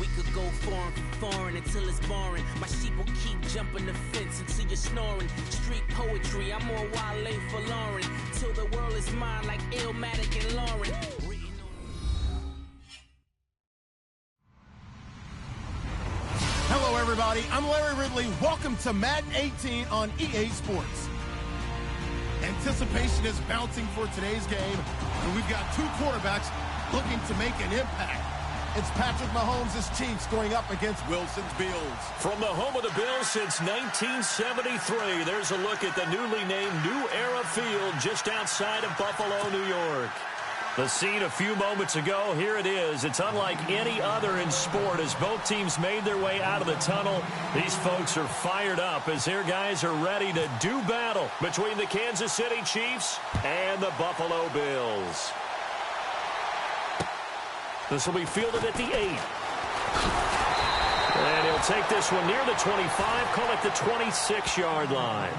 We could go foreign for foreign until it's boring. My sheep will keep jumping the fence until you're snoring. Street poetry, I'm more Wale for Lauren. Till the world is mine like Illmatic and Lauren. Hello, everybody. I'm Larry Ridley. Welcome to Madden 18 on EA Sports. Anticipation is bouncing for today's game, and we've got two quarterbacks looking to make an impact. It's Patrick Mahomes' Chiefs going up against Wilson's Bills. From the home of the Bills since 1973, there's a look at the newly named New Era Field just outside of Buffalo, New York. The scene a few moments ago, here it is. It's unlike any other in sport as both teams made their way out of the tunnel. These folks are fired up as their guys are ready to do battle between the Kansas City Chiefs and the Buffalo Bills. This will be fielded at the 8. And he'll take this one near the 25, call it the 26-yard line.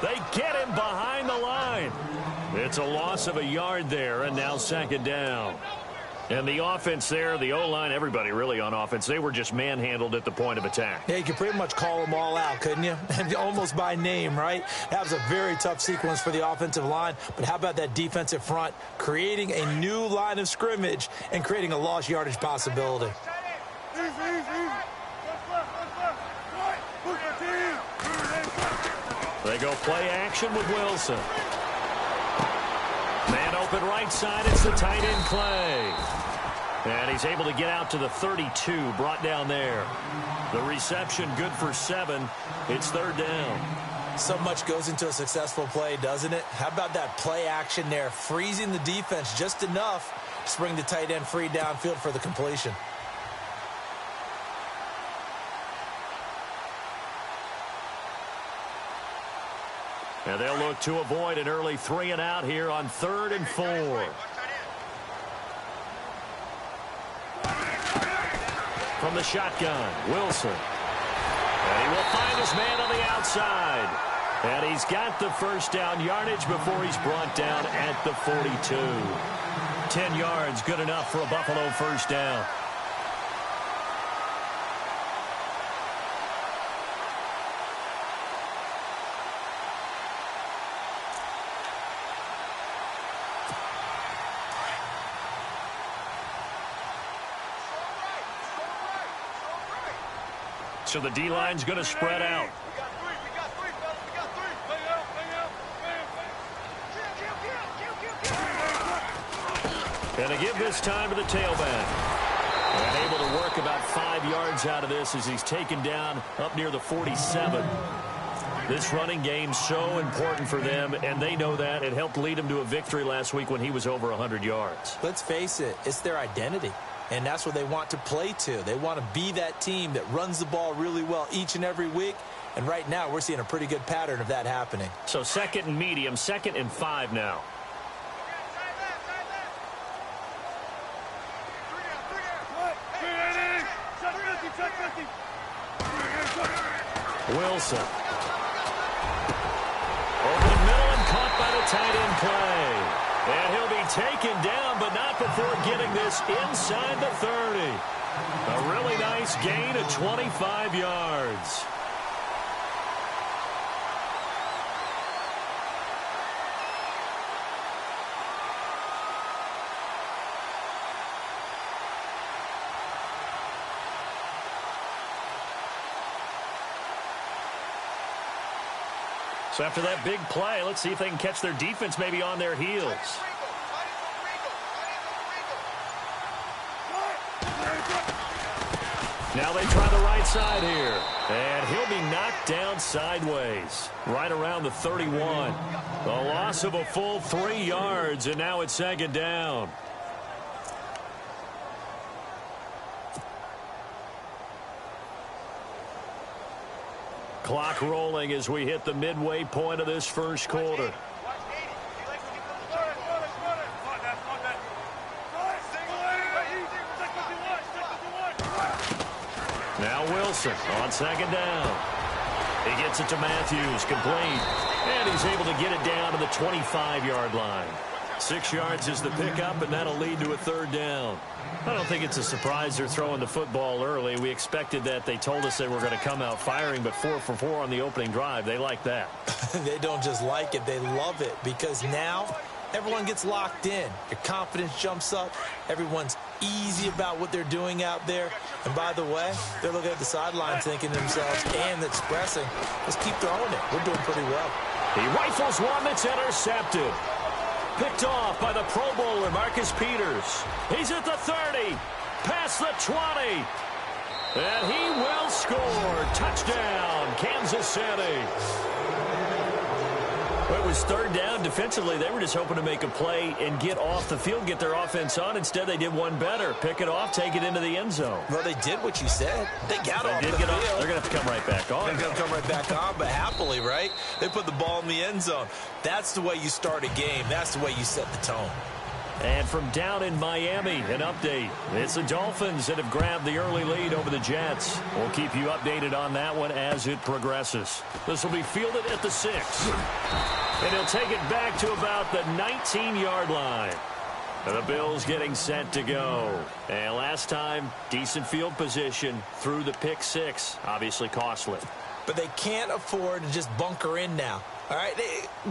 They get him behind the line. It's a loss of a yard there, and now second down. And the offense there, the O-line, everybody really on offense, they were just manhandled at the point of attack. Yeah, you could pretty much call them all out, couldn't you? Almost by name, right? That was a very tough sequence for the offensive line. But how about that defensive front creating a new line of scrimmage and creating a lost yardage possibility? They go play action with Wilson. Man open right side. It's the tight end Clay. And he's able to get out to the 32, brought down there. The reception good for 7. It's third down. So much goes into a successful play, doesn't it? How about that play action there, freezing the defense just enough to bring the tight end free downfield for the completion. And they'll look to avoid an early 3-and-out here on 3rd and 4. From the shotgun, Wilson. And he will find his man on the outside. And he's got the first down yardage before he's brought down at the 42. 10 yards, good enough for a Buffalo first down. So the D-line's going to spread out. And to give this time to the tailback. And able to work about 5 yards out of this as he's taken down up near the 47. This running game so important for them, and they know that. It helped lead them to a victory last week when he was over 100 yards. Let's face it, it's their identity. And that's what they want to play to. They want to be that team that runs the ball really well each and every week. And right now, we're seeing a pretty good pattern of that happening. So 2nd and medium, 2nd and 5 now. Wilson. Over the middle and caught by the tight end Clay. And he'll be taken down, but not before getting this inside the 30. A really nice gain of 25 yards. So after that big play, let's see if they can catch their defense maybe on their heels. Now they try the right side here. And he'll be knocked down sideways. Right around the 31. A loss of a full 3 yards, and now it's 2nd down. Clock rolling as we hit the midway point of this first quarter. Now Wilson on second down. He gets it to Matthews, complete. And he's able to get it down to the 25-yard line. 6 yards is the pickup, and that'll lead to a third down. I don't think it's a surprise they're throwing the football early. We expected that. They told us they were going to come out firing, but 4 for 4 on the opening drive. They like that. They don't just like it. They love it because now everyone gets locked in. Your confidence jumps up. Everyone's easy about what they're doing out there. And by the way, they're looking at the sidelines thinking to themselves and expressing, let's keep throwing it. We're doing pretty well. He rifles one that's intercepted. Picked off by the Pro Bowler, Marcus Peters. He's at the 30, past the 20. And he will score. Touchdown, Kansas City. It was third down. Defensively, they were just hoping to make a play and get off the field, get their offense on. Instead, they did one better. Pick it off, take it into the end zone. Well, they did what you said. They got off the field. They're going to have to come right back on. They're going to come right back on, but happily, right? They put the ball in the end zone. That's the way you start a game. That's the way you set the tone. And from down in Miami, an update. It's the Dolphins that have grabbed the early lead over the Jets. We'll keep you updated on that one as it progresses. This will be fielded at the 6. And he'll take it back to about the 19-yard line. And the Bills getting set to go. And last time, decent field position through the pick 6. Obviously costly. But they can't afford to just bunker in now. All right,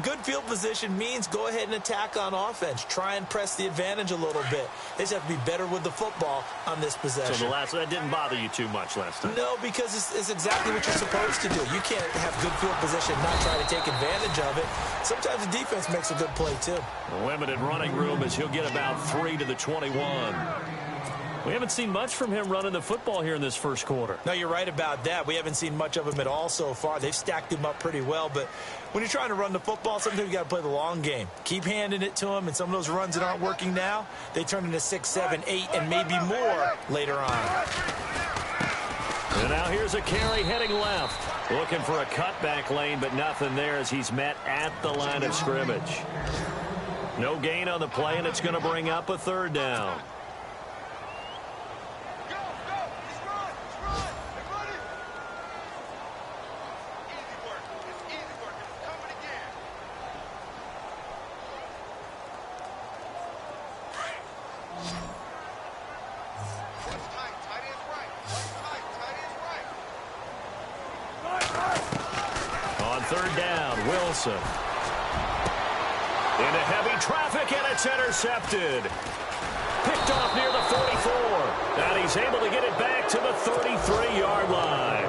good field position means go ahead and attack on offense. Try and press the advantage a little bit. They just have to be better with the football on this possession. So that didn't bother you too much last time? No, because it's exactly what you're supposed to do. You can't have good field position and not try to take advantage of it. Sometimes the defense makes a good play, too. Limited running room as he'll get about 3 to the 21. We haven't seen much from him running the football here in this first quarter. No, you're right about that. We haven't seen much of him at all so far. They've stacked him up pretty well, but when you're trying to run the football, sometimes you got to play the long game. Keep handing it to him, and some of those runs that aren't working now, they turn into 6, 7, 8, and maybe more later on. And now here's a carry heading left. Looking for a cutback lane, but nothing there as he's met at the line of scrimmage. No gain on the play, and it's going to bring up a third down. Third down, Wilson. Into heavy traffic, and it's intercepted. Picked off near the 44. And he's able to get it back to the 33-yard line.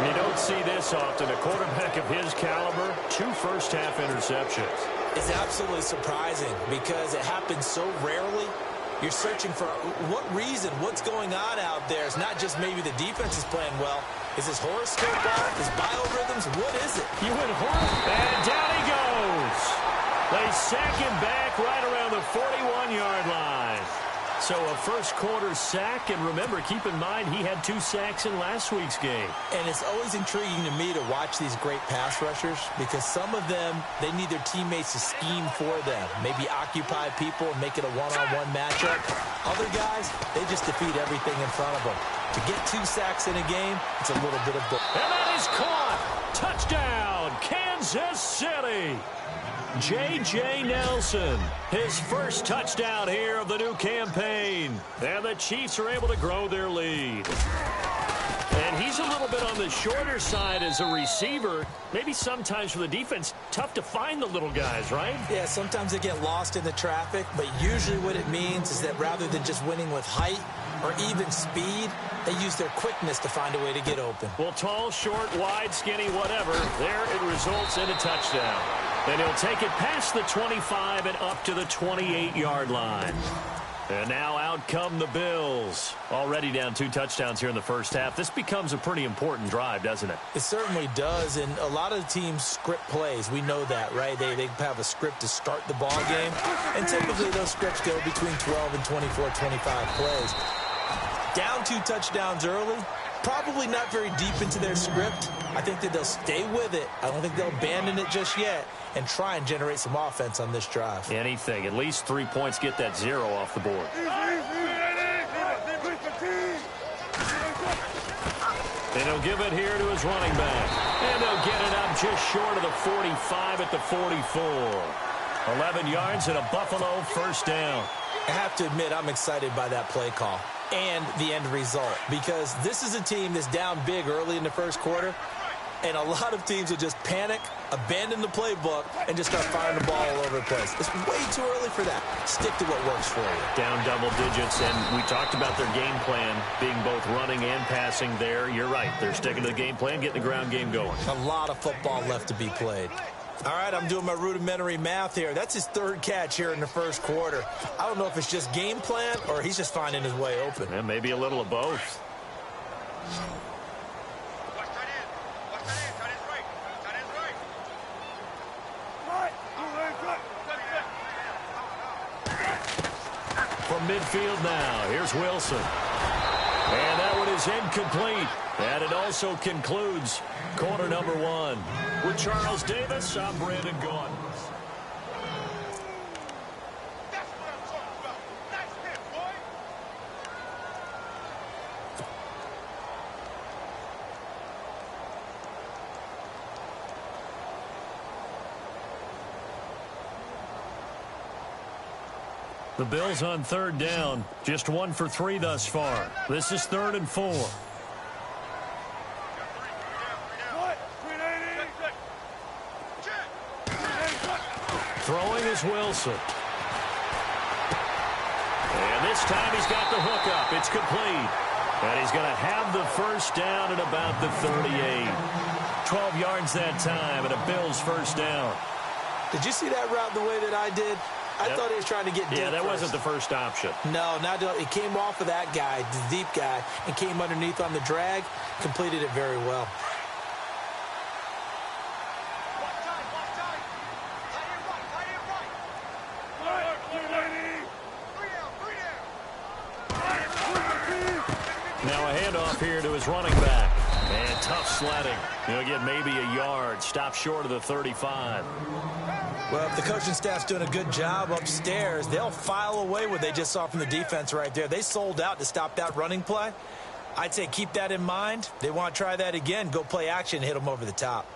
You don't see this often. A quarterback of his caliber, 2 first-half interceptions. It's absolutely surprising because it happens so rarely. You're searching for what reason, what's going on out there. It's not just maybe the defense is playing well. Is this horoscope off? Is biorhythms? What is it? You went horrible. And down he goes. They sack him back right around the 41-yard line. So a first-quarter sack, and remember, keep in mind, he had 2 sacks in last week's game. And it's always intriguing to me to watch these great pass rushers because some of them, they need their teammates to scheme for them, maybe occupy people and make it a one-on-one matchup. Other guys, they just defeat everything in front of them. To get 2 sacks in a game, it's a little bit of both. And that is caught. Touchdown, Kansas City. J.J. Nelson, his first touchdown here of the new campaign. And the Chiefs are able to grow their lead. And he's a little bit on the shorter side as a receiver. Maybe sometimes for the defense, tough to find the little guys, right? Yeah, sometimes they get lost in the traffic, but usually what it means is that rather than just winning with height or even speed, they use their quickness to find a way to get open. Well, tall, short, wide, skinny, whatever, there it results in a touchdown. And he'll take it past the 25 and up to the 28-yard line. And now out come the Bills. Already down 2 touchdowns here in the first half. This becomes a pretty important drive, doesn't it? It certainly does, and a lot of the teams script plays. We know that, right? They have a script to start the ball game, and typically those scripts go between 12 and 24, 25 plays. Down 2 touchdowns early, Probably not very deep into their script. I think that they'll stay with it. I don't think they'll abandon it just yet and try and generate some offense on this drive. Anything. At least 3 points, get that 0 off the board. And he'll give it here to his running back. And they'll get it up just short of the 45 at the 44. 11 yards and a Buffalo first down. I have to admit, I'm excited by that play call and the end result, because this is a team that's down big early in the first quarter, and a lot of teams will just panic, abandon the playbook, and just start firing the ball all over the place. It's way too early for that. Stick to what works for you. Down double digits, and we talked about their game plan being both running and passing there. You're right. They're sticking to the game plan, getting the ground game going. A lot of football left to be played. All right, I'm doing my rudimentary math here. That's his third catch here in the first quarter. I don't know if it's just game plan or he's just finding his way open. Yeah, maybe a little of both. From midfield now, here's Wilson. And that one is incomplete. And it also concludes quarter number 1. With Charles Davis, I'm Brandon Gaudin. The Bills on third down. Just 1 for 3 thus far. This is 3rd and 4. Throwing is Wilson. And this time he's got the hookup. It's complete. And he's going to have the first down at about the 38. 12 yards that time and a Bills first down. Did you see that route the way that I did? I thought he was trying to get deep. Yeah, that first. wasn't the first option. No, it came off of that guy, the deep guy, and came underneath on the drag. Completed it very well. Now a handoff here to his running back. And tough sledding. He'll get maybe a yard. Stop short of the 35. Well, if the coaching staff's doing a good job upstairs, they'll file away what they just saw from the defense right there. They sold out to stop that running play. I'd say keep that in mind. They want to try that again. Go play action, hit them over the top.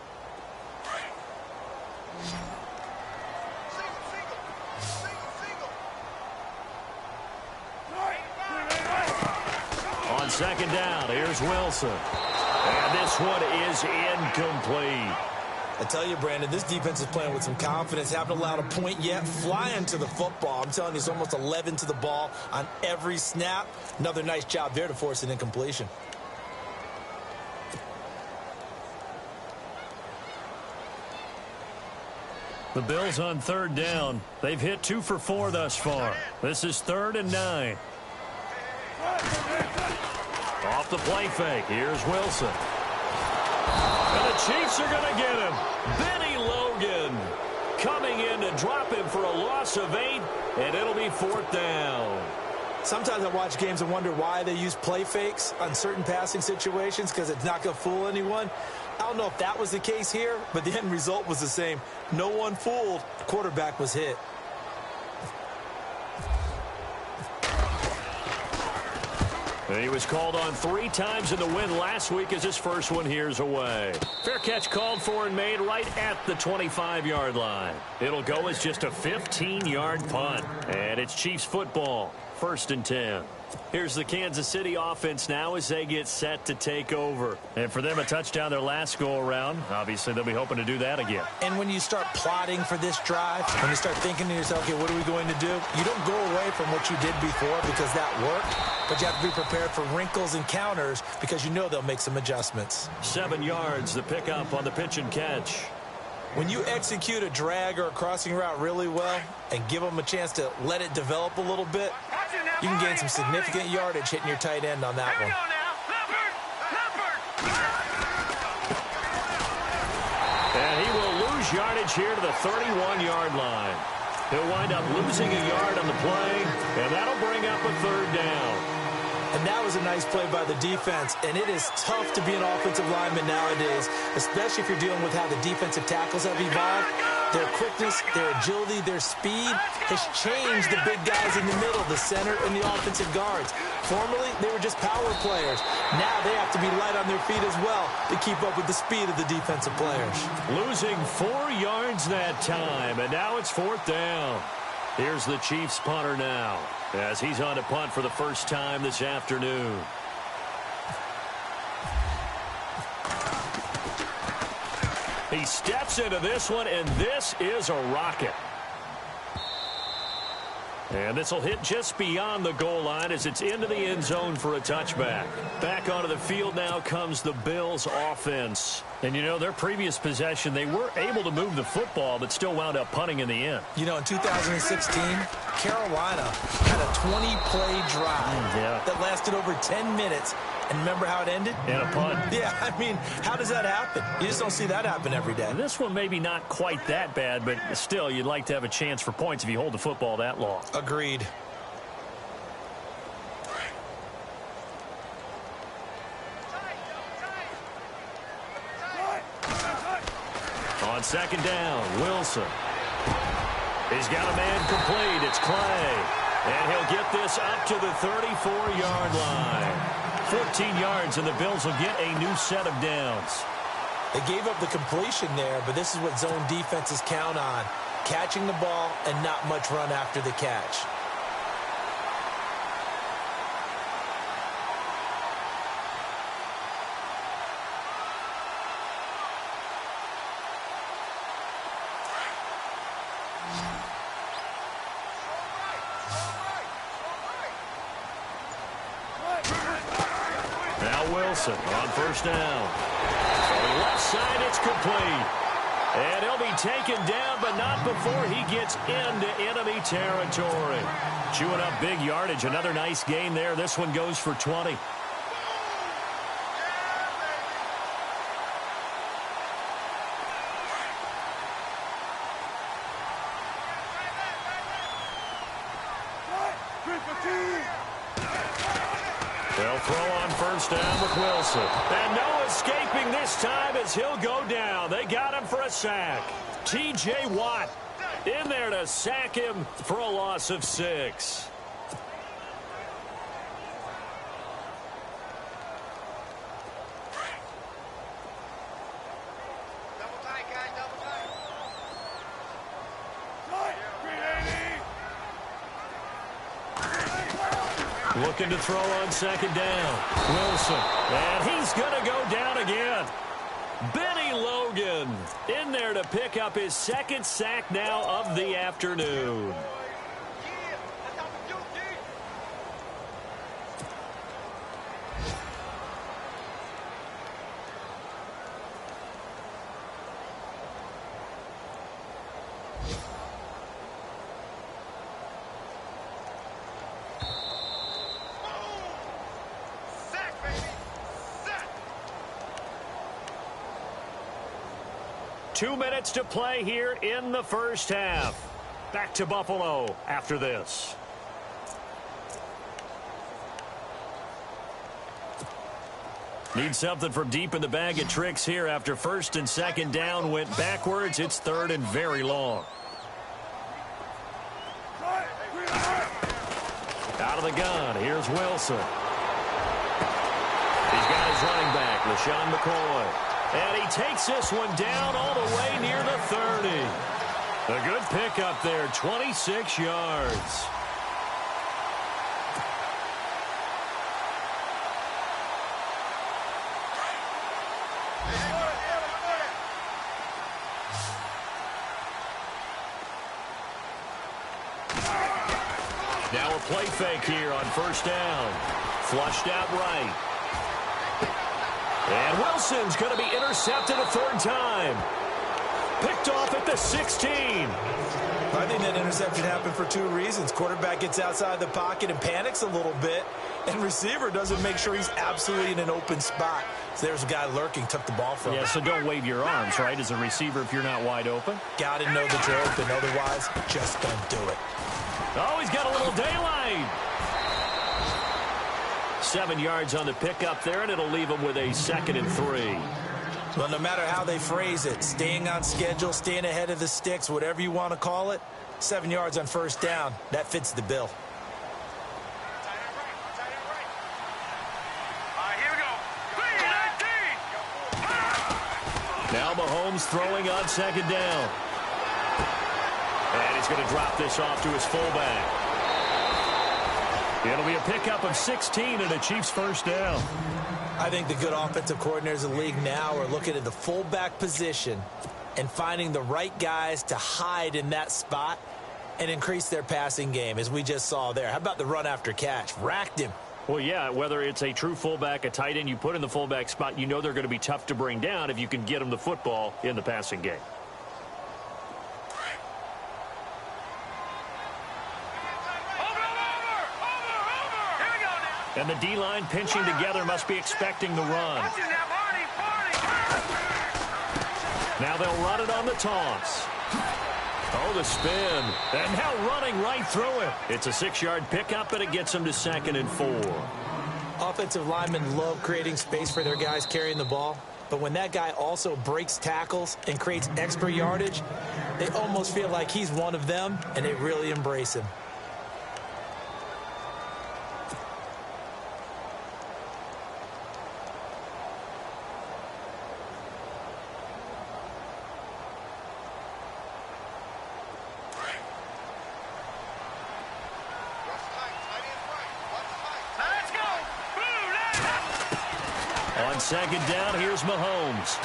On second down, here's Wilson. And this one is incomplete. I tell you, Brandon, this defense is playing with some confidence. Haven't allowed a point yet. Flying to the football. I'm telling you, it's almost 11 to the ball on every snap. Another nice job there to force an incompletion. The Bills on third down. They've hit 2 for 4 thus far. This is 3rd and 9. Off the play fake. Here's Wilson. And the Chiefs are going to get him. Benny Logan coming in to drop him for a loss of 8, and it'll be 4th down. Sometimes I watch games and wonder why they use play fakes on certain passing situations, because it's not going to fool anyone. I don't know if that was the case here, but the end result was the same. No one fooled. The quarterback was hit. And he was called on 3 times in the win last week as his first one here's away. Fair catch called for and made right at the 25-yard line. It'll go as just a 15-yard punt. And it's Chiefs football. 1st and 10. Here's the Kansas City offense now as they get set to take over. And for them, a touchdown their last go-around. Obviously, they'll be hoping to do that again. And when you start plotting for this drive, when you start thinking to yourself, okay, what are we going to do? You don't go away from what you did before because that worked, but you have to be prepared for wrinkles and counters because you know they'll make some adjustments. 7 yards, the pickup on the pitch and catch. When you execute a drag or a crossing route really well and give them a chance to let it develop a little bit, you can gain some significant yardage hitting your tight end on that one. And he will lose yardage here to the 31-yard line. He'll wind up losing a yard on the play, and that'll bring up a 3rd down. And that was a nice play by the defense, and it is tough to be an offensive lineman nowadays, especially if you're dealing with how the defensive tackles have evolved. Their quickness, their agility, their speed has changed the big guys in the middle, the center, and the offensive guards. Formerly, they were just power players. Now they have to be light on their feet as well to keep up with the speed of the defensive players. Losing 4 yards that time, and now it's 4th down. Here's the Chiefs punter now, as he's on to punt for the first time this afternoon. He steps into this one, and this is a rocket. And this will hit just beyond the goal line as it's into the end zone for a touchback. Back onto the field now comes the Bills offense. And, you know, their previous possession, they were able to move the football, but still wound up punting in the end. You know, in 2016, Carolina had a 20-play drive that lasted over 10 minutes. And remember how it ended? And a punt. Yeah, I mean, how does that happen? You just don't see that happen every day. This one maybe not quite that bad, but still, you'd like to have a chance for points if you hold the football that long. Agreed. On second down, Wilson. He's got a man complete. It's Clay. And he'll get this up to the 34-yard line. 14 yards, and the Bills will get a new set of downs. They gave up the completion there, but this is what zone defenses count on. Catching the ball and not much run after the catch. Wilson on first down. On the left side, it's complete. And he'll be taken down, but not before he gets into enemy territory. Chewing up big yardage. Another nice gain there. This one goes for 20. They'll throw on first down with Wilson. And no escaping this time as he'll go down. They got him for a sack. T.J. Watt in there to sack him for a loss of 6. Looking to throw on second down. Wilson. And he's going to go down again. Benny Logan in there to pick up his second sack now of the afternoon. Two minutes to play here in the first half. Back to Buffalo after this. Need something from deep in the bag of tricks here after first and second down went backwards. It's third and very long. Out of the gun, here's Wilson. He's got his running back, LaShawn McCoy. And he takes this one down all the way near the 30. A good pickup there, 26 yards. Now a play fake here on first down. Flushed out right. And Wilson's going to be intercepted a third time. Picked off at the 16. I think that interception happened for two reasons. Quarterback gets outside the pocket and panics a little bit, and receiver doesn't make sure he's absolutely in an open spot. So there's a guy lurking, took the ball from him. Yeah, so don't wave your arms, right, as a receiver if you're not wide open. Got to know that you're open. Otherwise, just don't do it. Oh, he's got a little daylight. 7 yards on the pickup there, and it'll leave them with a 2nd and 3. Well, no matter how they phrase it, staying on schedule, staying ahead of the sticks, whatever you want to call it, 7 yards on first down, that fits the bill. Now Mahomes throwing on 2nd down. And he's going to drop this off to his fullback. It'll be a pickup of 16 and a Chiefs first down. I think the good offensive coordinators in the league now are looking at the fullback position and finding the right guys to hide in that spot and increase their passing game, as we just saw there. How about the run after catch? Racked him. Well, yeah, whether it's a true fullback, a tight end you put in the fullback spot, you know they're going to be tough to bring down if you can get them the football in the passing game. And the D-line pinching together must be expecting the run. Now they'll run it on the toss. Oh, the spin. And now running right through it. It's a 6-yard pickup, and it gets them to 2nd and 4. Offensive linemen love creating space for their guys carrying the ball. But when that guy also breaks tackles and creates extra yardage, they almost feel like he's one of them, and they really embrace him. On 2nd down, here's Mahomes.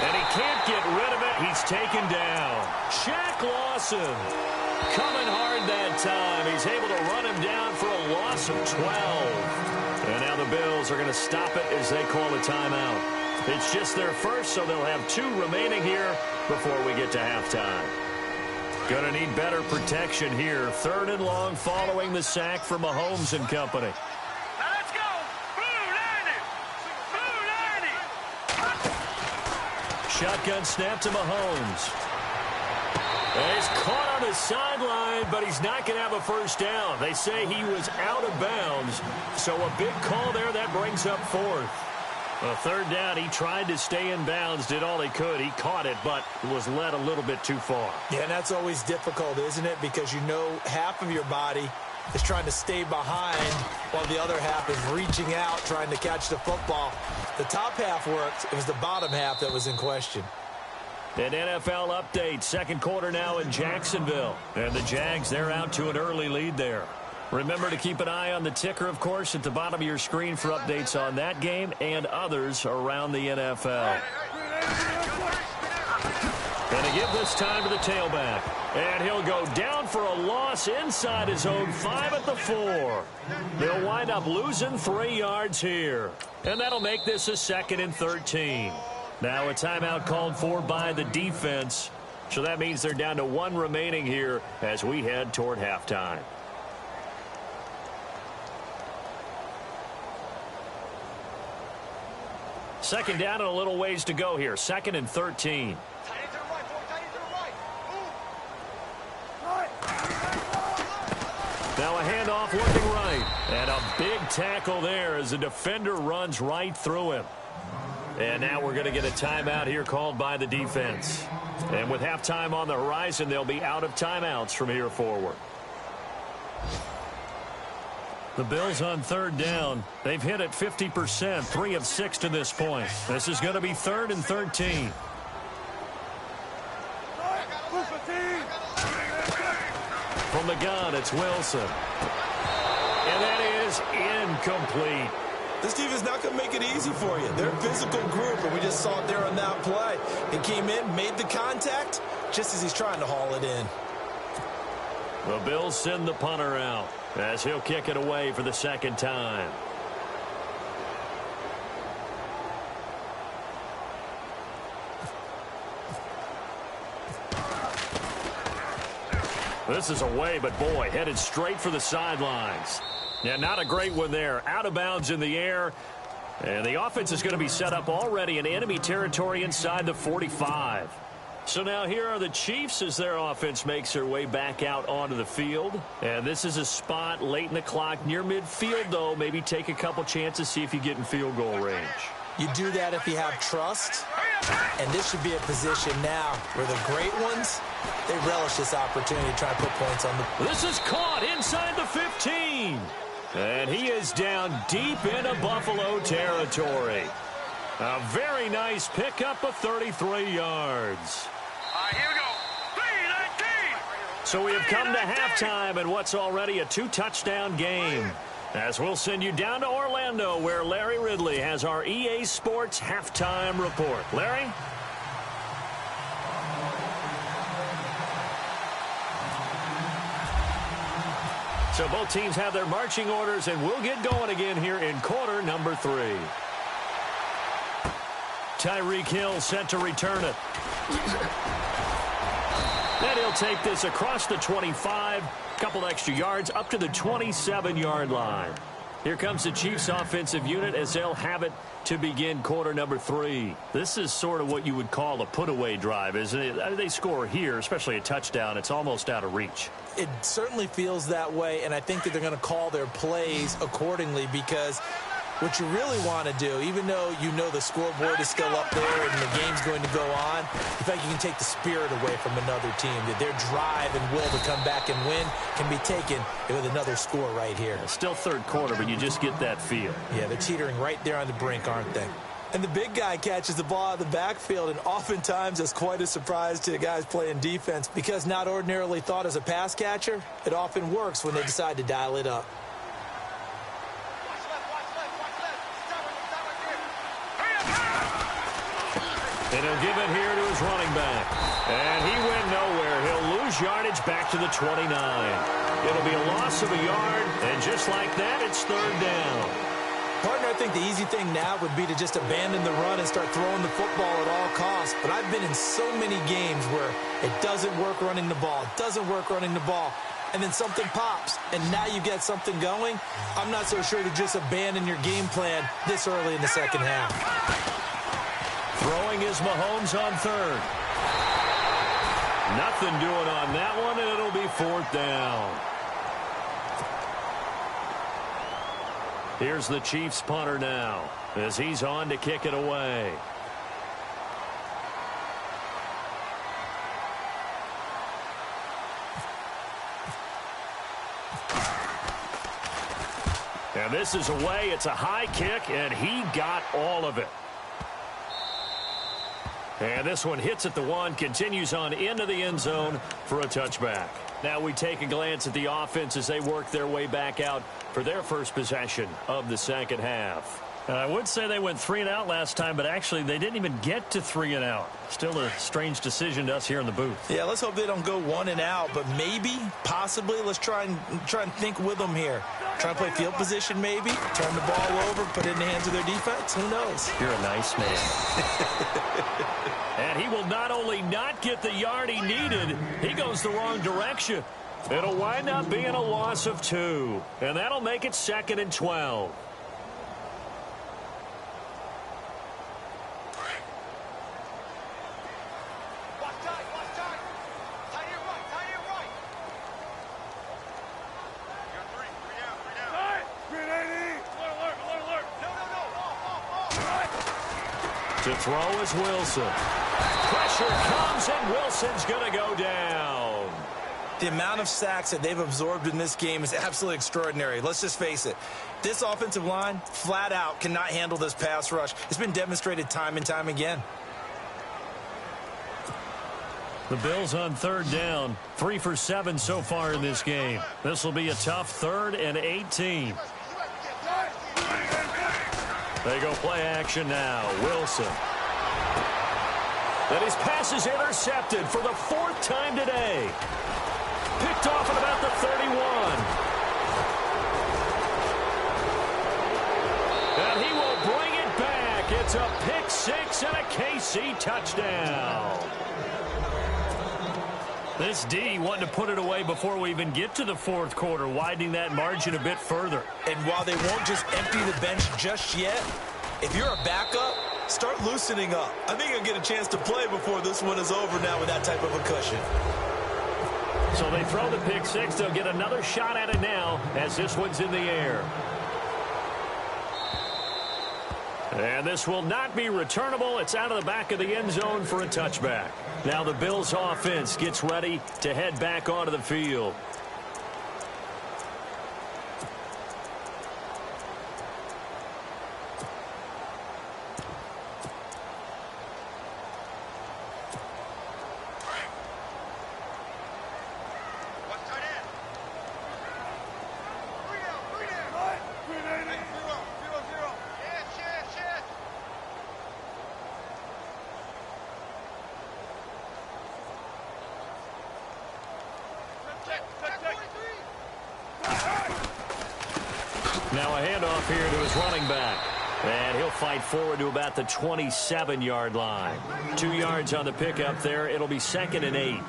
And he can't get rid of it. He's taken down. Shaq Lawson coming hard that time. He's able to run him down for a loss of 12. And now the Bills are going to stop it as they call a timeout. It's just their first, so they'll have 2 remaining here before we get to halftime. Going to need better protection here. 3rd and long following the sack for Mahomes and company. Shotgun snap to Mahomes. And he's caught on the sideline, but he's not going to have a first down. They say he was out of bounds, so a big call there. That brings up 4th. A 3rd down, he tried to stay in bounds, did all he could. He caught it, but was led a little bit too far. Yeah, and that's always difficult, isn't it? Because you know half of your body is trying to stay behind while the other half is reaching out, trying to catch the football. The top half worked. It was the bottom half that was in question. An NFL update. 2nd quarter now in Jacksonville. And the Jags, they're out to an early lead there. Remember to keep an eye on the ticker, of course, at the bottom of your screen for updates on that game and others around the NFL. Going to give this time to the tailback. And he'll go down for a loss inside his own 5 at the 4. They'll wind up losing 3 yards here. And that'll make this a 2nd and 13. Now a timeout called for by the defense. So that means they're down to 1 remaining here as we head toward halftime. Second down and a little ways to go here. 2nd and 13. Now a handoff looking right. And a big tackle there as the defender runs right through him. And now we're going to get a timeout here called by the defense. And with halftime on the horizon, they'll be out of timeouts from here forward. The Bills on 3rd down. They've hit it 50%, 3 of 6 to this point. This is going to be 3rd and 13. From the gun, it's Wilson. And that is incomplete. This team is not going to make it easy for you. They're a physical group, and we just saw it there on that play. He came in, made the contact, just as he's trying to haul it in. The Bills send the punter out as he'll kick it away for the 2nd time. This is away, but boy, headed straight for the sidelines. Yeah, not a great one there. Out of bounds in the air. And the offense is going to be set up already in enemy territory inside the 45. So now here are the Chiefs as their offense makes their way back out onto the field. And this is a spot late in the clock near midfield, though. Maybe take a couple chances, see if you get in field goal range. You do that if you have trust. And this should be a position now where the great ones, they relish this opportunity to try to put points on the... This is caught inside the 15. And he is down deep into Buffalo territory. A very nice pickup of 33 yards. Here we go. 3-19. So we have come to halftime in what's already a 2-touchdown game. As we'll send you down to Orlando, where Larry Ridley has our EA Sports halftime report. Larry? So both teams have their marching orders, and we'll get going again here in quarter number 3. Tyreek Hill set to return it. And he'll take this across the 25, couple extra yards, up to the 27-yard line. Here comes the Chiefs offensive unit as they'll have it to begin quarter number 3. This is sort of what you would call a put-away drive, isn't it? They score here, especially a touchdown. It's almost out of reach. It certainly feels that way, and I think that they're going to call their plays accordingly, because what you really want to do, even though you know the scoreboard is still up there and the game's going to go on, you think you can take the spirit away from another team, that their drive and will to come back and win can be taken with another score right here. Still third quarter, but you just get that feel. Yeah, they're teetering right there on the brink, aren't they? And the big guy catches the ball out of the backfield, and oftentimes it's quite a surprise to the guys playing defense, because not ordinarily thought as a pass catcher, it often works when they decide to dial it up. And he'll give it here to his running back. And he went nowhere. He'll lose yardage back to the 29. It'll be a loss of a yard, and just like that, it's third down. Partner, I think the easy thing now would be to just abandon the run and start throwing the football at all costs. But I've been in so many games where it doesn't work running the ball. It doesn't work running the ball. And then something pops, and now you get something going. I'm not so sure to just abandon your game plan this early in the second half. Throwing is Mahomes on third. Nothing doing on that one, and it'll be fourth down. Here's the Chiefs punter now as he's on to kick it away. And this is away. It's a high kick, and he got all of it. And this one hits at the 1, continues on into the end zone for a touchback. Now we take a glance at the offense as they work their way back out for their first possession of the second half. I would say they went 3 and out last time, but actually they didn't even get to 3 and out. Still a strange decision to us here in the booth. Yeah, let's hope they don't go 1 and out, but maybe, possibly, let's try and think with them here. Try and play field position maybe, turn the ball over, put it in the hands of their defense. Who knows? You're a nice man. And he will not only not get the yard he needed, he goes the wrong direction. It'll wind up being a loss of 2, and that'll make it 2nd and 12. To throw is Wilson. Pressure comes, and Wilson's going to go down. The amount of sacks that they've absorbed in this game is absolutely extraordinary. Let's just face it. This offensive line, flat out, cannot handle this pass rush. It's been demonstrated time and time again. The Bills on third down. 3 for 7 so far in this game. This will be a tough 3rd and 18. They go play action now. Wilson. And his pass is intercepted for the 4th time today. Picked off at about the 31. And he will bring it back. It's a pick 6 and a KC touchdown. This D wanting to put it away before we even get to the 4th quarter, widening that margin a bit further. And while they won't just empty the bench just yet, if you're a backup, start loosening up. I think he'll get a chance to play before this one is over now with that type of a cushion. So they throw the pick six. They'll get another shot at it now as this one's in the air. And this will not be returnable. It's out of the back of the end zone for a touchback. Now the Bills offense gets ready to head back onto the field. Now a handoff here to his running back. And he'll fight forward to about the 27-yard line. 2 yards on the pickup there. It'll be 2nd and 8.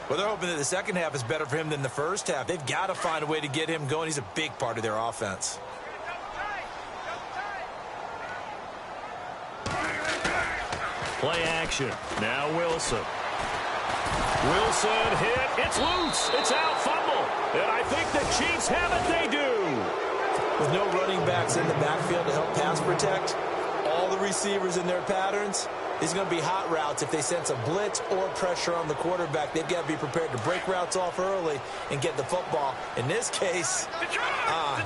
Well, they're hoping that the second half is better for him than the first half. They've got to find a way to get him going. He's a big part of their offense. Play action. Now Wilson. Wilson hit. It's loose. It's out. Fumble. And I think the Chiefs have it. They do. With no running backs in the backfield to help pass protect, all the receivers in their patterns, these are going to be hot routes. If they sense a blitz or pressure on the quarterback, they've got to be prepared to break routes off early and get the football. In this case,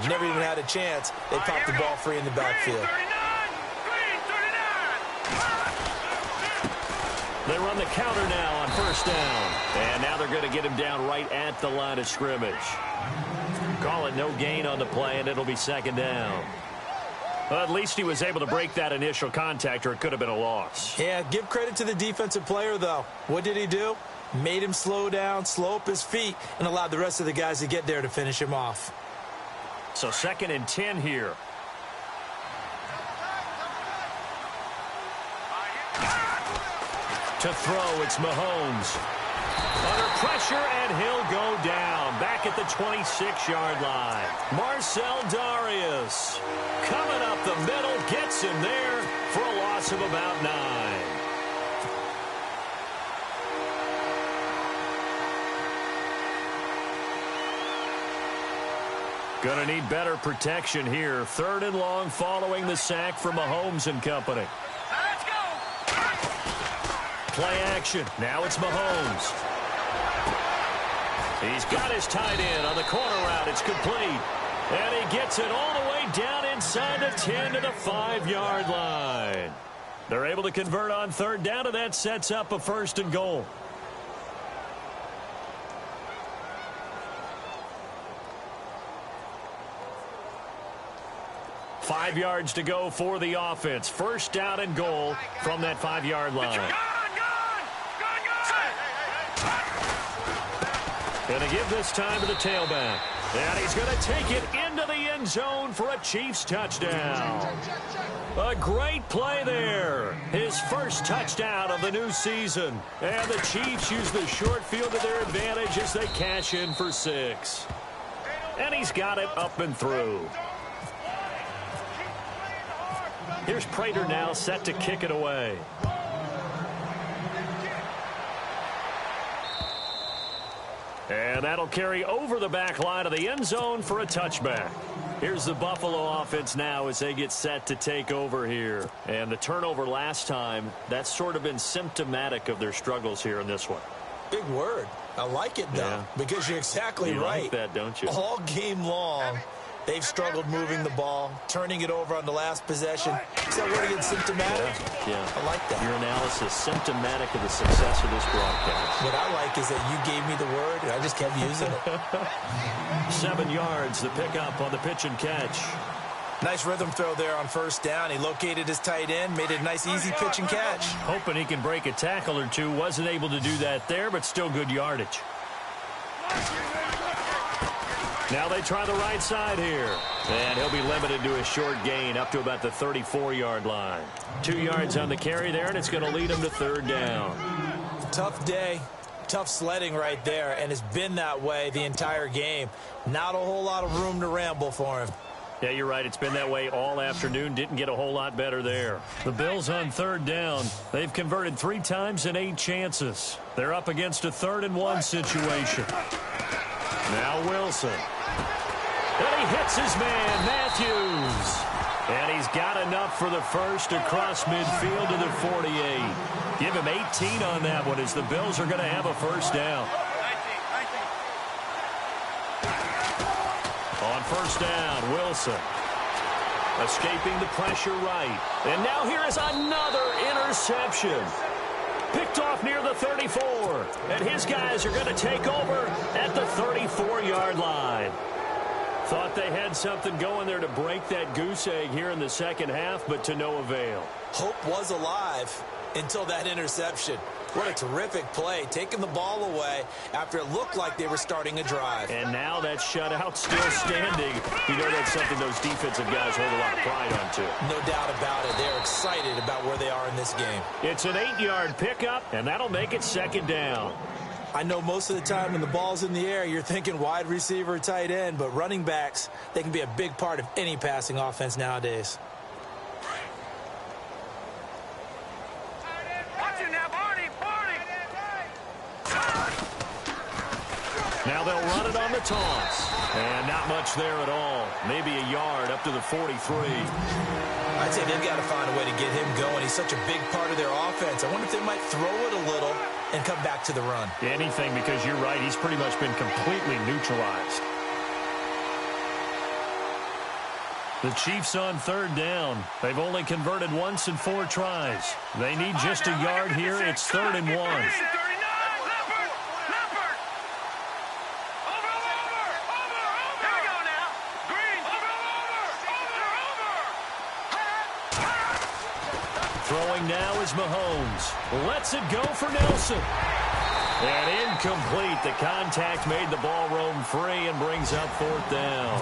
never even had a chance. They popped the ball free in the backfield. They run the counter now on first down. And now they're going to get him down right at the line of scrimmage. Call it no gain on the play, and it'll be 2nd down. Well, at least he was able to break that initial contact, or it could have been a loss. Yeah, give credit to the defensive player, though. What did he do? Made him slow down, slow up his feet, and allowed the rest of the guys to get there to finish him off. So 2nd and 10 here. To throw, it's Mahomes. Under pressure, and he'll go down. Back at the 26-yard line. Marcel Darius coming up the middle, gets him there for a loss of about 9. Gonna need better protection here. 3rd and long following the sack from Mahomes and company. Let's go! Play action. Now it's Mahomes. He's got his tight end on the corner route. It's complete. And he gets it all the way down inside the 10 to the 5-yard line. They're able to convert on 3rd down, and that sets up a 1st and goal. Five yards to go for the offense. 1st down and goal from that 5-yard line. Going to give this time to the tailback. And he's going to take it into the end zone for a Chiefs touchdown. A great play there. His first touchdown of the new season. And the Chiefs use the short field to their advantage as they cash in for 6. And he's got it up and through. Here's Prater now set to kick it away. And that'll carry over the back line of the end zone for a touchback. Here's the Buffalo offense now as they get set to take over here. And the turnover last time, that's sort of been symptomatic of their struggles here in this one. Big word. I like it, though, because you're exactly right. You like that, don't you? All game long, they've struggled moving the ball, turning it over on the last possession. Is that word again, symptomatic? Yeah. I like that. Your analysis, symptomatic of the success of this broadcast. What I like is that you gave me the word, and I just kept using it. 7 yards, the pickup on the pitch and catch. Nice rhythm throw there on 1st down. He located his tight end, made it a nice, easy pitch and catch. Hoping he can break a tackle or two. Wasn't able to do that there, but still good yardage. Now they try the right side here. And he'll be limited to a short gain up to about the 34-yard line. 2 yards on the carry there, and it's going to lead him to 3rd down. Tough day. Tough sledding right there, and it's been that way the entire game. Not a whole lot of room to ramble for him. Yeah, you're right. It's been that way all afternoon. Didn't get a whole lot better there. The Bills on third down. They've converted 3 times in 8 chances. They're up against a 3rd-and-1 situation. Now Wilson. And he hits his man, Matthews. And he's got enough for the first across midfield to the 48. Give him 18 on that one as the Bills are going to have a first down. On first down, Wilson. Escaping the pressure right. And now here is another interception. Picked off near the 34. And his guys are going to take over at the 34-yard line. Thought they had something going there to break that goose egg here in the second half, but to no avail. Hope was alive until that interception. What a terrific play, taking the ball away after it looked like they were starting a drive. And now that shutout still standing. You know that's something those defensive guys hold a lot of pride on, too. No doubt about it. They're excited about where they are in this game. It's an 8-yard pickup, and that'll make it second down. I know most of the time when the ball's in the air, you're thinking wide receiver, tight end, but running backs, they can be a big part of any passing offense nowadays. Now they'll run it on the toss. And not much there at all. Maybe a yard up to the 43. I'd say they've got to find a way to get him going. He's such a big part of their offense. I wonder if they might throw it a little and come back to the run. Anything, because you're right. He's pretty much been completely neutralized. The Chiefs on third down. They've only converted once in 4 tries. They need just a yard here. It's 3rd and 1. Throwing now is Mahomes. Lets it go for Nelson. And incomplete. The contact made the ball roam free and brings up 4th down.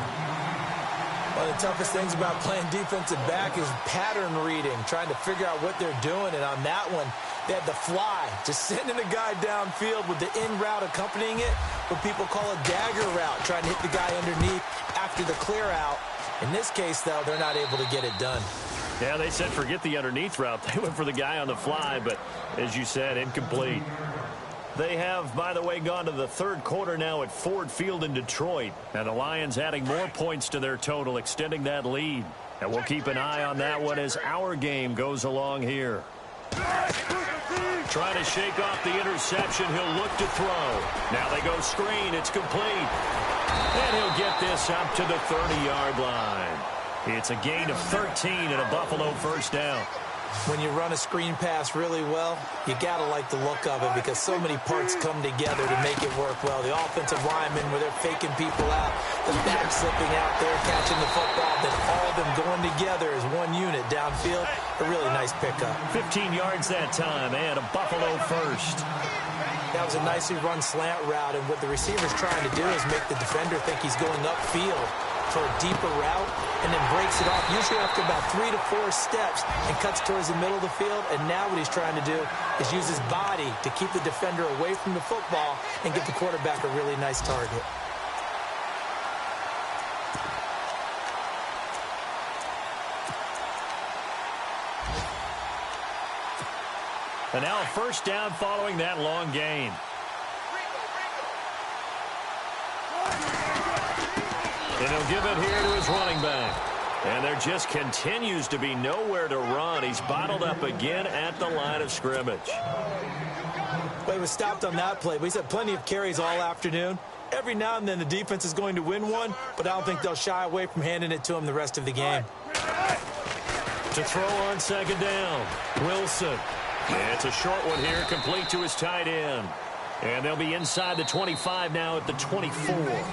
One of the toughest things about playing defensive back is pattern reading, trying to figure out what they're doing. And on that one, they had the fly, just sending a guy downfield with the in route accompanying it, what people call a dagger route, trying to hit the guy underneath after the clear out. In this case, though, they're not able to get it done. Yeah, they said forget the underneath route. They went for the guy on the fly, but as you said, incomplete. They have, by the way, gone to the 3rd quarter now at Ford Field in Detroit. And the Lions adding more points to their total, extending that lead. And we'll keep an eye on that one as our game goes along here. Trying to shake off the interception. He'll look to throw. Now they go screen. It's complete. And he'll get this up to the 30-yard line. It's a gain of 13 and a Buffalo first down. When you run a screen pass really well, you got to like the look of it because so many parts come together to make it work well. The offensive linemen, where they're faking people out, the back slipping out there, catching the football, then all of them going together as one unit downfield. A really nice pickup. 15 yards that time and a Buffalo first. That was a nicely run slant route, and what the receiver's trying to do is make the defender think he's going upfield for a deeper route, and then breaks it off, usually after about 3 to 4 steps, and cuts towards the middle of the field. And now what he's trying to do is use his body to keep the defender away from the football and get the quarterback a really nice target. And now a first down following that long gain. And he'll give it here to his running back. And there just continues to be nowhere to run. He's bottled up again at the line of scrimmage. Well, he was stopped on that play, but he's had plenty of carries all afternoon. Every now and then the defense is going to win one, but I don't think they'll shy away from handing it to him the rest of the game. To throw on second down, Wilson. And it's a short one here, complete to his tight end. And they'll be inside the 25 now at the 24.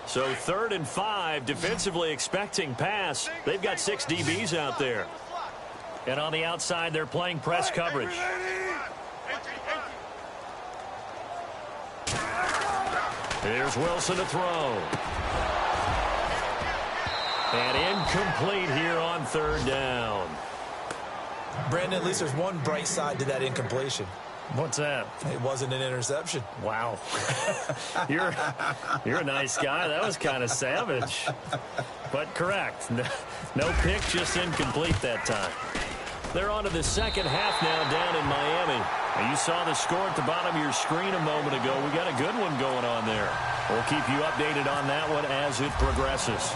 So 3rd and 5, defensively expecting pass. They've got 6 DBs out there. And on the outside, they're playing press coverage. Here's Wilson to throw. And incomplete here on third down. Brandon, at least there's one bright side to that incompletion. What's that? It wasn't an interception. Wow. You're a nice guy. That was kind of savage. But correct. No pick, just incomplete that time. They're on to the second half now down in Miami. Now, you saw the score at the bottom of your screen a moment ago. We got a good one going on there. We'll keep you updated on that one as it progresses.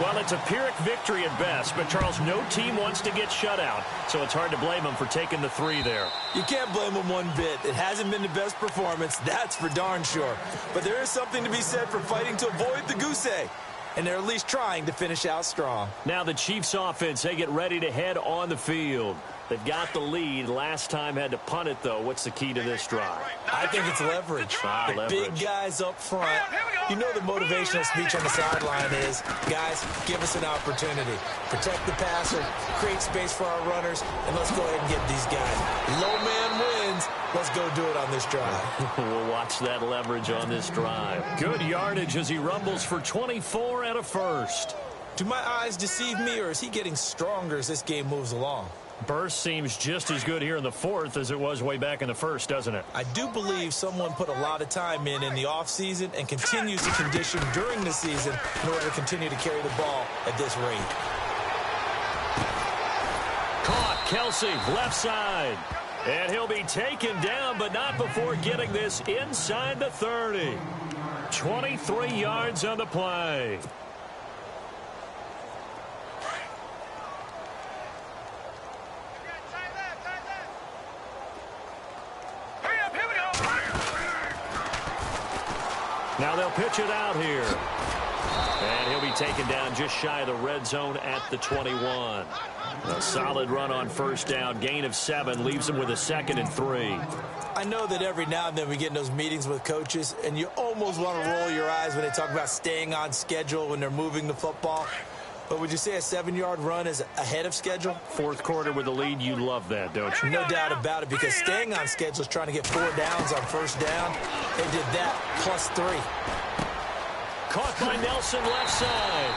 Well, it's a Pyrrhic victory at best, but, Charles, no team wants to get shut out, so it's hard to blame them for taking the 3 there. You can't blame them one bit. It hasn't been the best performance, that's for darn sure. But there is something to be said for fighting to avoid the goose egg, and they're at least trying to finish out strong. Now the Chiefs offense, they get ready to head on the field. They've got the lead. Last time had to punt it, though. What's the key to this drive? I think it's leverage. The big guys up front. You know the motivational speech on the sideline is, guys, give us an opportunity. Protect the passer, create space for our runners, and let's go ahead and get these guys. Low man wins. Let's go do it on this drive. We'll watch that leverage on this drive. Good yardage as he rumbles for 24 and a first. Do my eyes deceive me, or is he getting stronger as this game moves along? Burst seems just as good here in the fourth as it was way back in the first, doesn't it? I do believe someone put a lot of time in the offseason and continues to condition during the season in order to continue to carry the ball at this rate. Caught, Kelsey, left side. And he'll be taken down, but not before getting this inside the 30. 23 yards on the play. Now they'll pitch it out here. And he'll be taken down just shy of the red zone at the 21. A solid run on first down. Gain of 7 leaves them with a 2nd and 3. I know that every now and then we get in those meetings with coaches, and you almost want to roll your eyes when they talk about staying on schedule when they're moving the football. But would you say a 7-yard run is ahead of schedule? Fourth quarter with the lead, you love that, don't you? No doubt about it, because staying on schedule is trying to get 4 downs on first down. They did that plus 3. Caught by Nelson left side.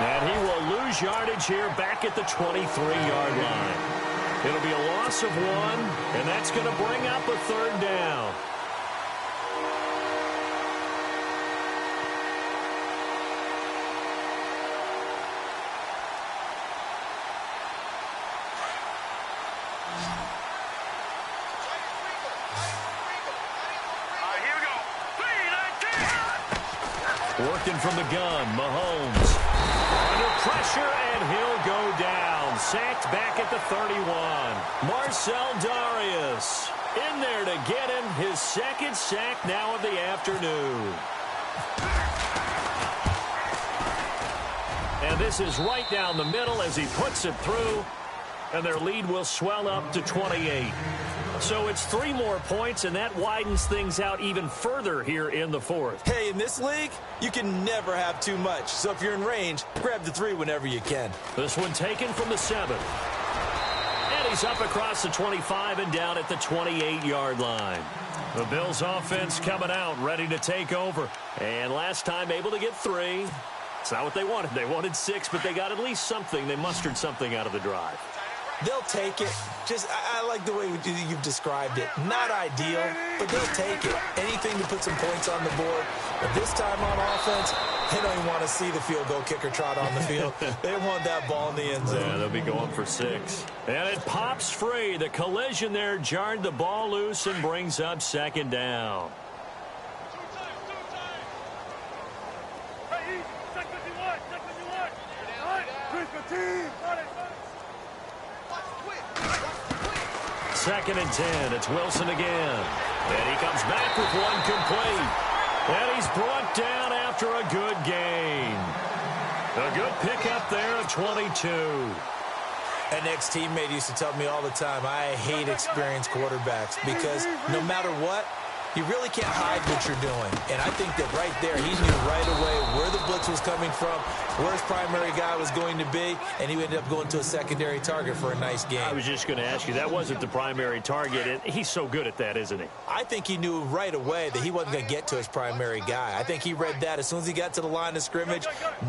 And he will lose yardage here back at the 23-yard line. It'll be a loss of 1, and that's going to bring up a 3rd down. Working from the gun, Mahomes. Under pressure, and he'll go down. Sacked back at the 31. Marcel Darius in there to get him his 2nd sack now of the afternoon. And this is right down the middle as he puts it through. And their lead will swell up to 28. So it's 3 more points, and that widens things out even further here in the 4th. Hey, in this league, you can never have too much. So if you're in range, grab the 3 whenever you can. This one taken from the 7. And he's up across the 25 and down at the 28-yard line. The Bills offense coming out, ready to take over. And last time able to get 3. It's not what they wanted. They wanted 6, but they got at least something. They mustered something out of the drive. They'll take it. I like the way you've described it. Not ideal, but they'll take it. Anything to put some points on the board. But this time on offense, they don't even want to see the field goal kicker trot on the field. They want that ball in the end zone. Yeah, they'll be going for 6. And it pops free. The collision there jarred the ball loose and brings up 2nd down. Second and 10. It's Wilson again. And he comes back with 1 complete. And he's brought down after a good gain. A good pickup there of 22. An ex-teammate used to tell me all the time, I hate experienced quarterbacks because no matter what, you really can't hide what you're doing. And I think that right there, he knew right away where the blitz blitz was coming from, where his primary guy was going to be, and he ended up going to a secondary target for a nice game. I was just going to ask you, that wasn't the primary target, and he's so good at that, isn't he? I think he knew right away that he wasn't going to get to his primary guy. I think he read that as soon as he got to the line of scrimmage,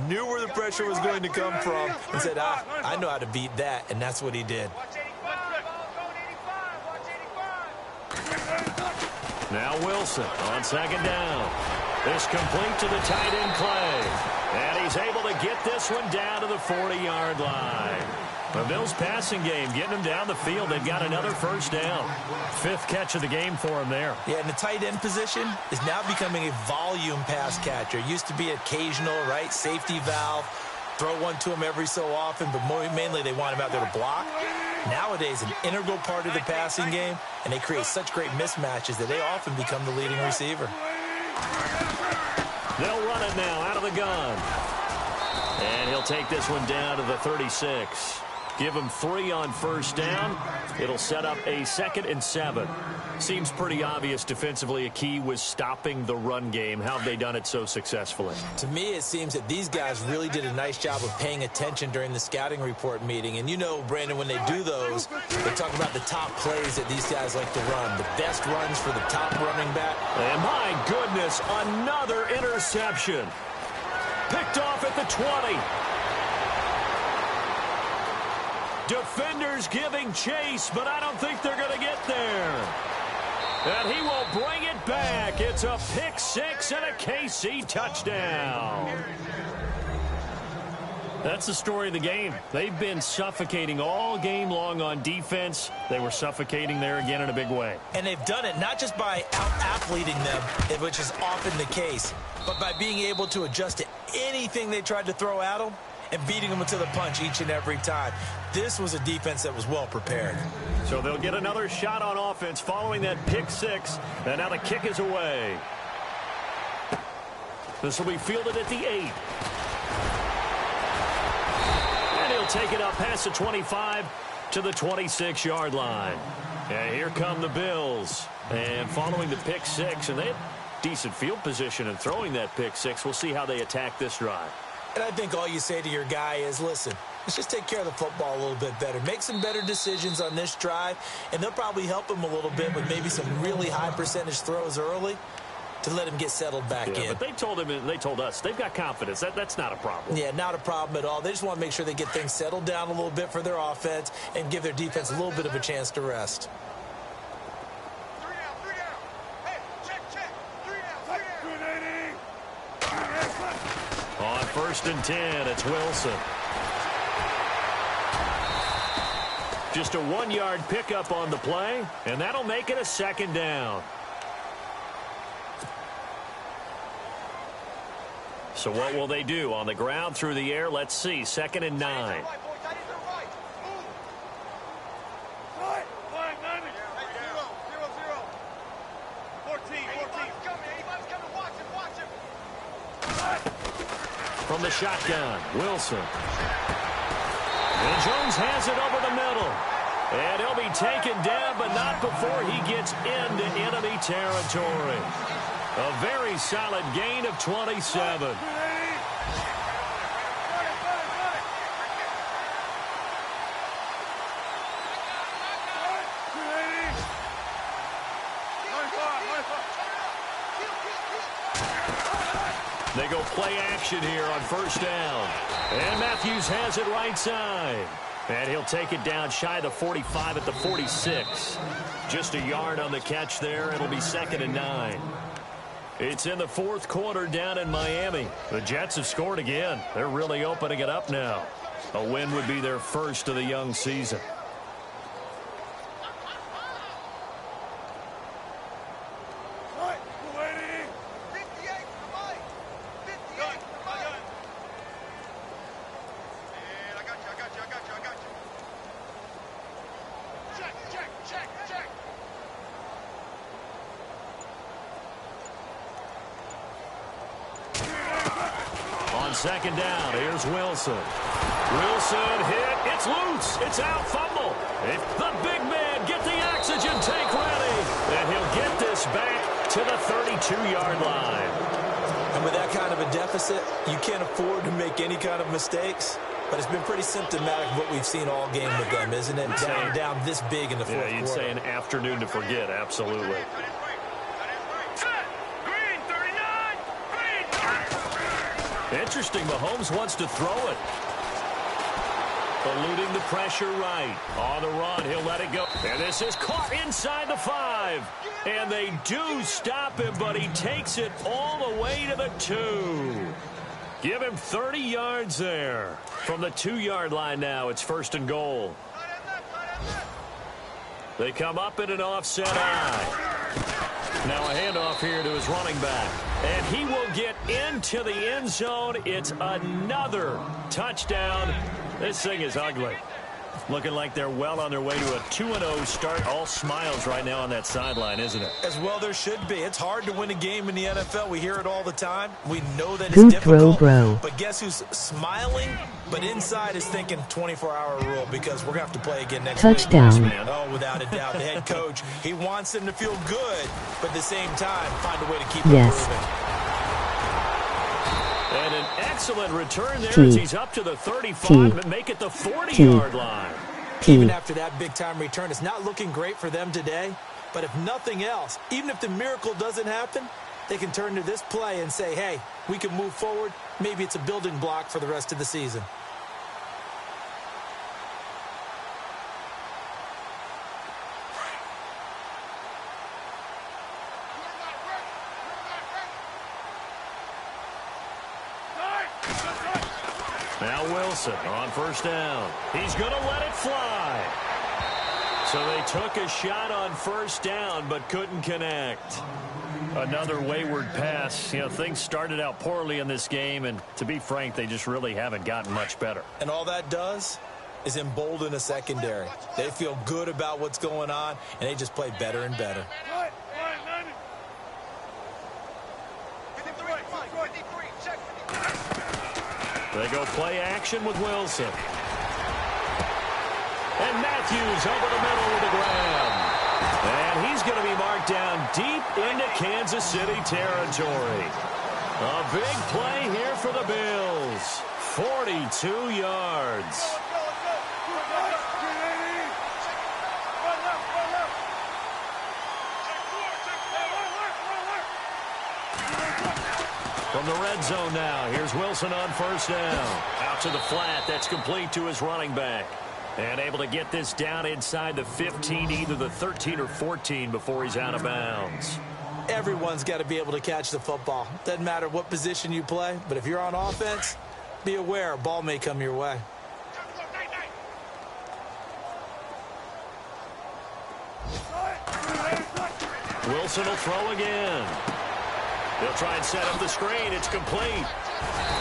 knew where the pressure was going to come from, and said, I know how to beat that, and that's what he did. Now Wilson on second down. This complete to the tight end Clay. And he's able to get this one down to the 40-yard line. The Bills passing game getting them down the field. They've got another first down. 5th catch of the game for him there. Yeah, and the tight end position is now becoming a volume pass catcher. It used to be occasional, right? Safety valve. Throw one to him every so often, but mainly they want him out there to block. Nowadays, an integral part of the passing game, and they create such great mismatches that they often become the leading receiver. They'll run it now out of the gun. And he'll take this one down to the 36. Give him 3 on first down. It'll set up a 2nd and 7. Seems pretty obvious defensively a key was stopping the run game. How have they done it so successfully? To me, it seems that these guys really did a nice job of paying attention during the scouting report meeting. And you know, Brandon, when they do those, they talk about the top plays that these guys like to run, the best runs for the top running back. And my goodness, another interception. Picked off at the 20. Defenders giving chase, but I don't think they're going to get there. And he will bring it back. It's a pick 6 and a KC touchdown. That's the story of the game. They've been suffocating all game long on defense. They were suffocating there again in a big way. And they've done it not just by out-athleting them, which is often the case, but by being able to adjust to anything they tried to throw at them and beating them to the punch each and every time. This was a defense that was well prepared. So they'll get another shot on offense following that pick 6. And now the kick is away. This will be fielded at the 8. And he'll take it up past the 25 to the 26-yard line. And here come the Bills. And following the pick 6, and they have decent field position in throwing that pick 6. We'll see how they attack this drive. And I think all you say to your guy is, listen, let's just take care of the football a little bit better. Make some better decisions on this drive, and they'll probably help him a little bit with maybe some really high percentage throws early to let him get settled back in. But they told him, and they told us, they've got confidence. That's not a problem. Yeah, not a problem at all. They just want to make sure they get things settled down a little bit for their offense and give their defense a little bit of a chance to rest. On 1st and 10, it's Wilson. Just a 1-yard pickup on the play, and that'll make it a 2nd down. So what will they do? On the ground, through the air, let's see. 2nd and 9. From the shotgun, Wilson. And Jones has it over the middle. And he'll be taken down, but not before he gets into enemy territory. A very solid gain of 27. They go play action here on 1st down. And Matthews has it right side. And he'll take it down shy of the 45 at the 46. Just a yard on the catch there. It'll be 2nd and 9. It's in the 4th quarter down in Miami. The Jets have scored again. They're really opening it up now. A win would be their first of the young season. On 2nd down, here's Wilson. Wilson hit. It's loose. It's out. Fumble. The big man, get the oxygen tank ready. And he'll get this back to the 32-yard line. And with that kind of a a deficit, you can't afford to make any kind of mistakes. But it's been pretty symptomatic of what we've seen all game with them, isn't it? Down this big in the fourth quarter. You'd say an afternoon to forget, absolutely. Interesting, Mahomes wants to throw it. Eluding the pressure right. On the run, he'll let it go. And this is caught inside the 5. And they do stop him, but he takes it all the way to the 2. Give him 30 yards there. From the 2-yard line now, it's 1st and goal. They come up in an offset eye. Now a handoff here to his running back. And he will get into the end zone. It's another touchdown. This thing is ugly. Looking like they're well on their way to a 2-0 start. All smiles right now on that sideline, isn't it? As well there should be. It's hard to win a game in the NFL. We hear it all the time. We know that Good it's difficult. throw, bro. But guess who's smiling? But inside is thinking 24-hour rule because we're going to have to play again next Touchdown. week. Oh, without a doubt. The head coach, he wants them to feel good, but at the same time, find a way to keep improving. And an excellent return there as he's up to the 35 and make it the 40-yard line. Even after that big-time return, it's not looking great for them today. But if nothing else, even if the miracle doesn't happen, they can turn to this play and say, hey, we can move forward. Maybe it's a building block for the rest of the season. Now Wilson on 1st down. He's going to let it fly. So they took a shot on 1st down but couldn't connect. Another wayward pass. You know, things started out poorly in this game, and to be frank, they just really haven't gotten much better. And all that does is embolden a secondary. They feel good about what's going on, and they just play better and better. They go play action with Wilson. And Matthews over the middle with a grab. And he's going to be marked down deep into Kansas City territory. A big play here for the Bills. 42 yards. From the red zone now, here's Wilson on 1st down. Out to the flat, that's complete to his running back. And able to get this down inside the 15, either the 13 or 14 before he's out of bounds. Everyone's got to be able to catch the football. Doesn't matter what position you play, but if you're on offense, be aware a ball may come your way. Wilson will throw again. They'll try and set up the screen. It's complete.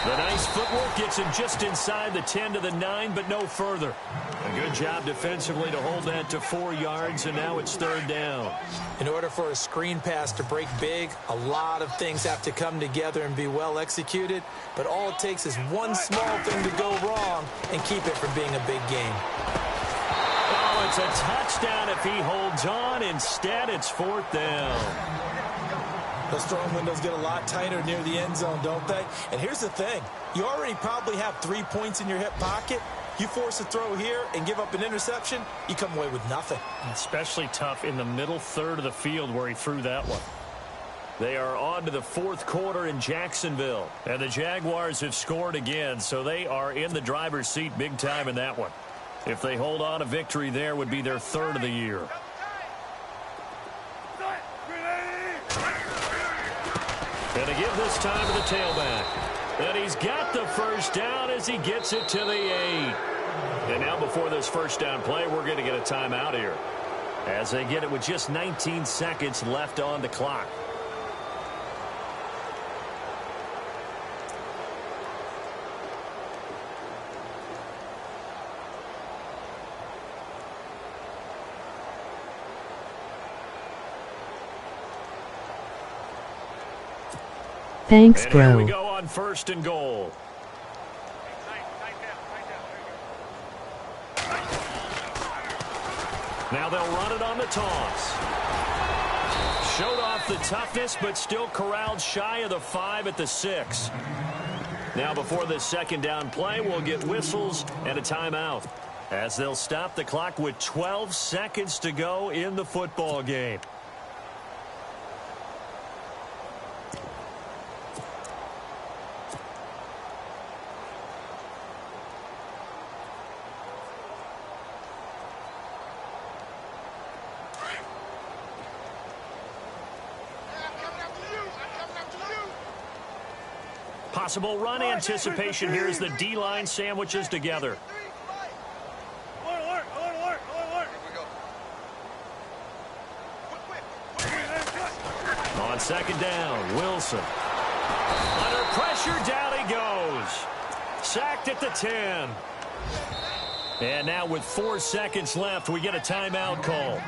The nice footwork gets him just inside the 10 to the 9, but no further. A good job defensively to hold that to 4 yards, and now it's 3rd down. In order for a screen pass to break big, a lot of things have to come together and be well executed, but all it takes is one small thing to go wrong and keep it from being a big game. Oh, it's a touchdown if he holds on. Instead, it's 4th down. Those throwing windows get a lot tighter near the end zone, don't they? And here's the thing. You already probably have 3 points in your hip pocket. You force a throw here and give up an interception, you come away with nothing. Especially tough in the middle third of the field where he threw that one. They are on to the 4th quarter in Jacksonville. And the Jaguars have scored again, so they are in the driver's seat big time in that one. If they hold on, a victory there would be their 3rd of the year. And to give this time to the tailback. And he's got the 1st down as he gets it to the 8. And now before this 1st down play, we're going to get a timeout here. As they get it with just 19 seconds left on the clock. Thanks, and bro. Here we go on 1st and goal. Now they'll run it on the toss. Showed off the toughness, but still corralled shy of the 5 at the 6. Now before this second down play, we'll get whistles and a timeout, as they'll stop the clock with 12 seconds to go in the football game. Possible run anticipation here as the D-line sandwiches together. On second down, Wilson. Under pressure, down he goes. Sacked at the 10. And now with 4 seconds left, we get a timeout call.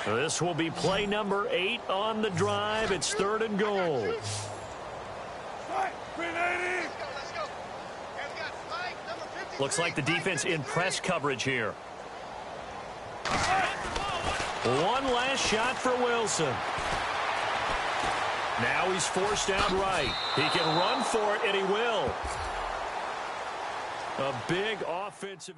This will be play number 8 on the drive. It's 3rd and goal. Looks like the defense in press coverage here. One last shot for Wilson. Now he's forced out right. He can run for it, and he will. A big offensive...